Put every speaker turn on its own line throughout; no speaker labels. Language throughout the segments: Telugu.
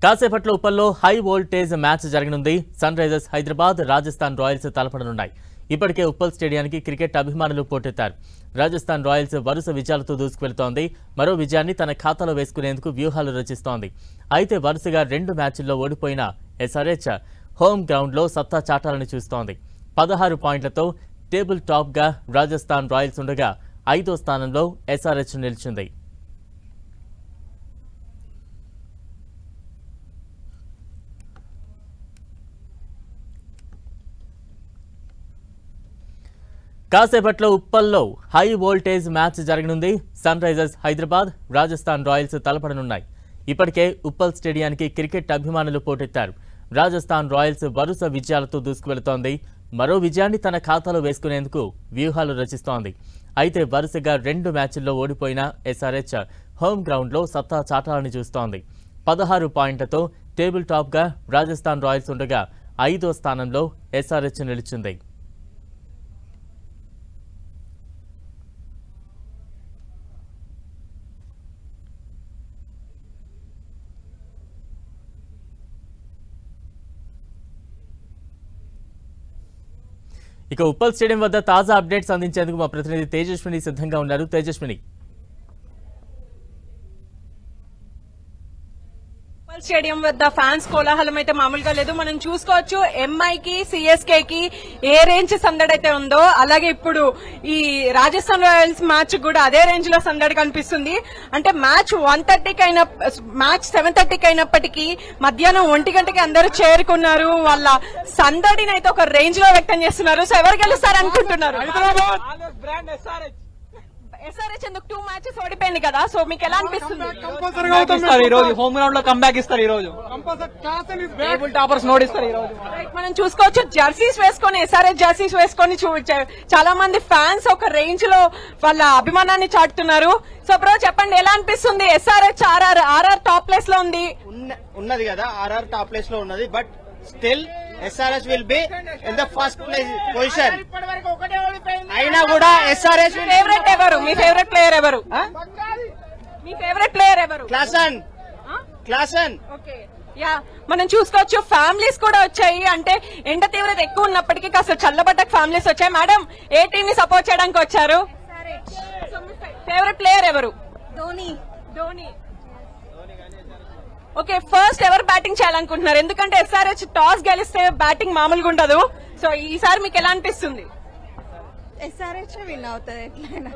కాసేపట్లో ఉప్పల్లో హై వోల్టేజ్ మ్యాచ్ జరగనుంది. Sunrisers Hyderabad, Rajasthan royals తలపడనున్నాయి. ఇప్పటికే ఉప్పల్ స్టేడియానికి క్రికెట్ అభిమానులు పోటెత్తారు. రాజస్థాన్ రాయల్స్ వరుస విజయాలతో దూసుకువెళ్తోంది. మరో విజయాన్ని తన ఖాతాలో వేసుకునేందుకు వ్యూహాలు రచిస్తోంది. అయితే వరుసగా 2 మ్యాచ్ల్లో ఓడిపోయిన ఎస్ఆర్హెచ్ హోమ్ గ్రౌండ్లో సత్తా చాటాలని చూస్తోంది. 16 పాయింట్లతో టేబుల్ టాప్గా రాజస్థాన్ రాయల్స్ ఉండగా 5వ స్థానంలో ఎస్ఆర్హెచ్ నిలిచింది. కాసేపట్లో ఉప్పల్లో హై వోల్టేజ్ మ్యాచ్ జరగనుంది. Sunrisers Hyderabad, Rajasthan royals తలపడనున్నాయి. ఇప్పటికే ఉప్పల్ స్టేడియానికి క్రికెట్ అభిమానులు పోటెత్తారు. రాజస్థాన్ రాయల్స్ వరుస విజయాలతో దూసుకువెళుతోంది. మరో విజయాన్ని తన ఖాతాలో వేసుకునేందుకు వ్యూహాలు రచిస్తోంది. అయితే వరుసగా 2 మ్యాచ్ల్లో ఓడిపోయిన ఎస్ఆర్హెచ్ హోమ్ గ్రౌండ్లో సత్తా చాటాలని చూస్తోంది. 16 పాయింట్లతో టేబుల్ టాప్గా రాజస్థాన్ రాయల్స్ ఉండగా 5వ స్థానంలో ఎస్ఆర్హెచ్ నిలిచింది. ఇక ఉప్పల్ స్టేడియం వద్ద తాజా అప్డేట్స్ అందించేందుకు మా ప్రతినిధి తేజస్విని సిద్ధంగా ఉన్నారు. తేజస్విని,
ఉప్పల్ స్టేడియం వద్ద ఫ్యాన్స్ కోలాహలం అయితే మామూలుగా లేదు. మనం చూసుకోవచ్చు ఎంఐకి, సిఎస్కే కి ఏ రేంజ్ సందడి అయితే ఉందో అలాగే ఇప్పుడు ఈ రాజస్థాన్ రాయల్స్ మ్యాచ్ కూడా అదే రేంజ్ లో సందడి కనిపిస్తుంది. అంటే మ్యాచ్ 1:30కి అయిన మ్యాచ్ 7:30కి అయినప్పటికీ మధ్యాహ్నం 1 గంటకి అందరూ చేరుకున్నారు. వాళ్ళ సందడిని అయితే ఒక రేంజ్ లో వ్యక్తం చేస్తున్నారు. సో ఎవరు గెలుస్తారు అనుకుంటున్నారు? ఎస్ఆర్హెచ్ ఎందుకు 2 మ్యాచెస్ ఓడిపోయింది కదా, సో మీకు ఎలా అనిపిస్తుంది?
హోమ్ గ్రౌండ్ లో కంబ్యాక్ ఇస్తారు. ఈ రోజు టేబుల్ టాపర్స్ నోడిస్తారు. ఈ రోజు
మనం చూసుకోవచ్చు జెర్సీస్ వేసుకొని, ఎస్ఆర్హెచ్ జెర్సీస్ వేసుకొని చాలా మంది ఫ్యాన్స్ ఒక రేంజ్ లో వాళ్ళ అభిమానాన్ని చాటుతున్నారు. సో బ్రో చెప్పండి, ఎలా అనిపిస్తుంది? ఎస్ఆర్హెచ్ ఆర్ఆర్ టాప్ ప్లేస్ లో
ఉన్నది కదా, ఆర్ఆర్ టాప్ ప్లేస్ లో ఉన్నది. But still SRH will be in the first place position. అయినా కూడా SRH
ఫేవరెట్ ఎవరు? మీ ఫేవరెట్ ప్లేయర్ ఎవరు? మీ ఫేవరెట్ ప్లేయర్ ఎవరు?
క్లాసన్.
ఓకే, యా మనం చూసుకోవచ్చు ఫ్యామిలీస్ కూడా వచ్చాయి. అంటే ఎండ తీవ్రత ఎక్కువ ఉన్నప్పటికీ కాస్త చల్లబడ్డకు ఫ్యామిలీస్ వచ్చాయి. మేడం, ఏ టీమ్ ని సపోర్ట్ చేయడానికి వచ్చారు? ఫేవరెట్ ప్లేయర్ ఎవరు? ధోని. ఓకే, ఫస్ట్ ఎవరు బ్యాటింగ్ చేయాలనుకుంటున్నారు? ఎందుకంటే ఎస్ఆర్హెచ్ టాస్ గెలిస్తే బ్యాటింగ్ మామూలుగా ఉండదు. సో ఈసారి మీకు ఎలా అనిపిస్తుంది?
ఎస్ఆర్హెచ్ విన్ అవుతుంది ఎట్లయినా.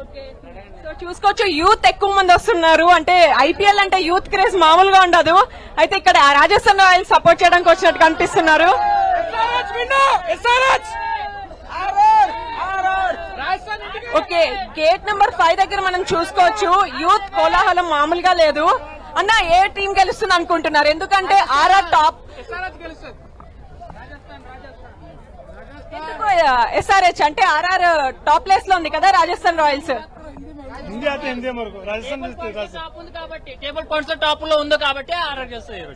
సో చూసుకోవచ్చు యూత్ ఎక్కువ మంది వస్తున్నారు. అంటే ఐపీఎల్ అంటే యూత్ క్రేజ్ మామూలుగా ఉండదు. అయితే ఇక్కడ రాజస్థాన్ రాయల్స్ సపోర్ట్ చేయడానికి వచ్చినట్టు కనిపిస్తున్నారు. ఓకే, గేట్ నెంబర్ 5 దగ్గర మనం చూసుకోవచ్చు యూత్ కోలాహలం మామూలుగా లేదు. అన్న, ఏ టీం గెలుస్తుంది అనుకుంటున్నారు? ఎందుకంటే ఆర్ఆర్ టాప్. ఎందుకు ఎస్ఆర్హెచ్ అంటే ఆర్ఆర్ టాప్ ప్లేస్ లో ఉంది కదా Rajasthan Royals.
Table points top లో ఉంది కాబట్టి ఆర్ఆర్ చేస్తారు.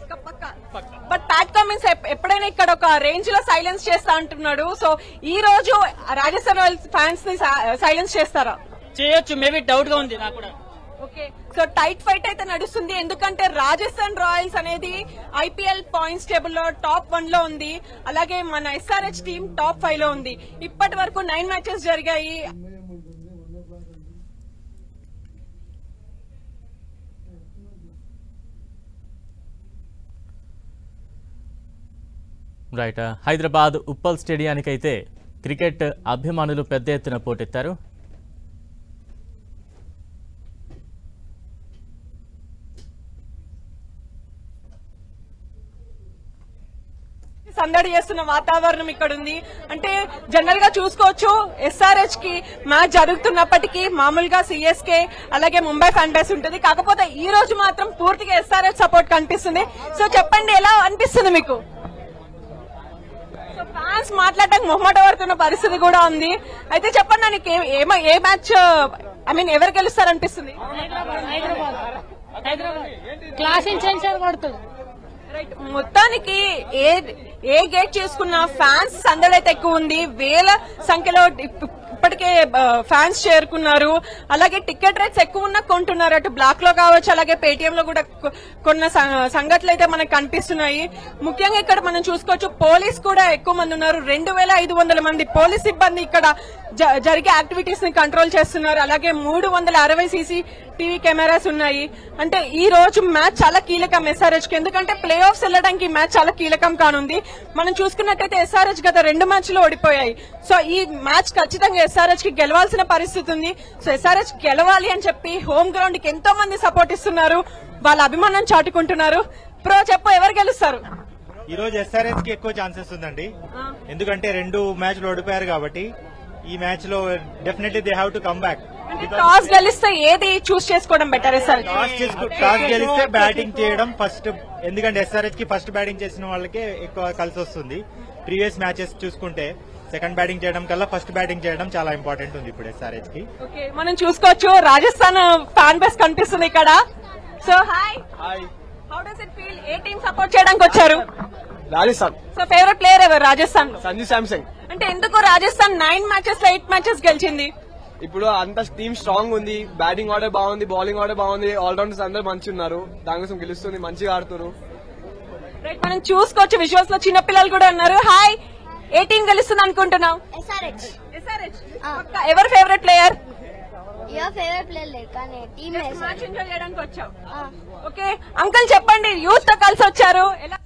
బట్ ప్యాట్ కమిన్స్ ఎప్పుడైనా ఇక్కడ ఒక రేంజ్ లో సైలెన్స్ చేస్తా అంటున్నాడు. సో ఈ రోజు రాజస్థాన్ రాయల్స్ ఫ్యాన్స్ ని సైలెన్స్ చేస్తారా?
చేయొచ్చు, మేబీ డౌట్ గా ఉంది నాకు కూడా.
ఓకే, సో టైట్ ఫైట్ అయితే నడుస్తుంది. ఎందుకంటే రాజస్థాన్ రాయల్స్ అనేది ఐపీఎల్ పాయింట్స్ టేబుల్ లో టాప్ 1 లో ఉంది. అలాగే మన ఎస్ఆర్హెచ్ టీం టాప్ 5 లో ఉంది. ఇప్పటి వరకు 9 మ్యాచెస్ జరిగాయి.
రైట్, హైదరాబాద్ ఉప్పల్ స్టేడియానికి అయితే క్రికెట్ అభిమానులు పెద్ద ఎత్తున పోటెత్తారు.
సందడి చేస్తున్న వాతావరణం ఇక్కడ ఉంది. అంటే జనరల్ గా చూసుకోవచ్చు ఎస్ఆర్హెచ్ కి మ్యాచ్ జరుగుతున్నప్పటికీ మామూలుగా సిఎస్కే అలాగే ముంబై ఫ్యాన్ బేస్ ఉంటుంది. కాకపోతే ఈ రోజు మాత్రం పూర్తిగా ఎస్ఆర్హెచ్ సపోర్ట్ కనిపిస్తుంది. సో చెప్పండి, ఎలా అనిపిస్తుంది మీకు? ఫ్యాన్స్ మాట్లాడడానికి మొహమాట పడుతున్న పరిస్థితి కూడా ఉంది. అయితే చెప్పండి, నాకు ఏ మ్యాచ్ ఎవరు గెలుస్తారనిపిస్తుంది?
క్లాస్ ఇన్సెన్సర్ కొడుతుంది.
రైట్, మొత్తానికి ఏ గేట్ చేసుకున్న ఫ్యాన్స్ సందడి అయితే ఎక్కువ ఉంది. వేల సంఖ్యలో ఇప్పటికే ఫ్యాన్స్ చేరుకున్నారు. అలాగే టికెట్ రేట్స్ ఎక్కువ ఉన్నా కొంటున్నారు. అటు బ్లాక్ లో కావచ్చు, అలాగే పేటిఎం లో కూడా కొన్న సంఘటనలు అయితే మనకు కనిపిస్తున్నాయి. ముఖ్యంగా ఇక్కడ మనం చూసుకోవచ్చు పోలీస్ కూడా ఎక్కువ మంది ఉన్నారు. 2500 మంది పోలీస్ సిబ్బంది ఇక్కడ జరిగే యాక్టివిటీస్ ని కంట్రోల్ చేస్తున్నారు. అలాగే 360 CCTV కెమెరాస్ ఉన్నాయి. అంటే ఈ రోజు మ్యాచ్ చాలా కీలకం SRH కి, ఎందుకంటే ప్లే ఆఫ్స్ వెళ్ళడానికి ఈ మ్యాచ్ చాలా కీలకం కానుంది. మనం చూసుకున్నట్టయితే SRH గత 2 మ్యాచ్లు ఓడిపోయాయి. సో ఈ మ్యాచ్ ఖచ్చితంగా SRH కి గెలవాల్సిన పరిస్థితి ఉంది. సో SRH గెలవాలి అని చెప్పి హోమ్ గ్రౌండ్ కి ఎంతో మంది సపోర్ట్ ఇస్తున్నారు, వాళ్ళ అభిమానం చాటుకుంటున్నారు. ప్రో చెప్పు, ఎవరు గెలుస్తారు?
ఈ రోజు SRH కి ఎక్కువ ఛాన్సెస్ ఉందండి, ఎందుకంటే 2 మ్యాచ్లు ఓడిపోయారు కాబట్టి ఈ మ్యాచ్ లో definitely they have to come back.
Toss గెలిస్తే ఏది చూస్ చేసుకోవడం బెటర్?
టాస్ గెలిస్తే బ్యాటింగ్ చేయడం ఫస్ట్, ఎందుకంటే SRH కి ఫస్ట్ బ్యాటింగ్ చేసిన వాళ్ళకే ఎక్కువ కలిసి వస్తుంది. ప్రీవియస్ మ్యాచెస్ చూసుకుంటే సెకండ్ బ్యాటింగ్ చేయడం కల్లా ఫస్ట్ బ్యాటింగ్ చేయడం చాలా ఇంపార్టెంట్ ఉంది ఇప్పుడు SRH కి.
మనం చూసుకోవచ్చు రాజస్థాన్ ఫ్యాన్ బేస్ కనిపిస్తుంది ఇక్కడ. So hi, how does it feel? A team support చేయడానికి వచ్చారు?
రాజస్థాన్.
సో ఫేవరెట్ ప్లేయర్ ఎవరు రాజస్థాన్?
సంజు శాంసంగ్.
అంటే ఎందుకు రాజస్థాన్ 9 మ్యాచెస్ లో 8 మ్యాచెస్ గెలిచింది?
ఇప్పుడు అంత టీమ్ స్ట్రాంగ్ ఉంది, బ్యాటింగ్ ఆర్డర్ బాగుంది, బౌలింగ్ ఆర్డర్ బాగుంది, ఆల్రౌండర్స్ అందరూ మంచి ఉన్నారు, దానికోసం గెలుస్తుంది, మంచిగా ఆడుతున్నారు.
మనం చూసుకోవచ్చు విజువల్స్ లో చిన్న పిల్లలు కూడా ఉన్నారు. హాయ్, ఏ టీం గెలుస్తుంది అనుకుంటున్నావు?
SRH.
ఎవరు favourite player?
Your favourite player లేదు కానీ టీమ్
మ్యాచ్ ఎంజాయ్ చేయడానికి వచ్చావు. ఓకే అంకుల్ చెప్పండి, యూత్ తో కలిసి వచ్చారు, ఎలా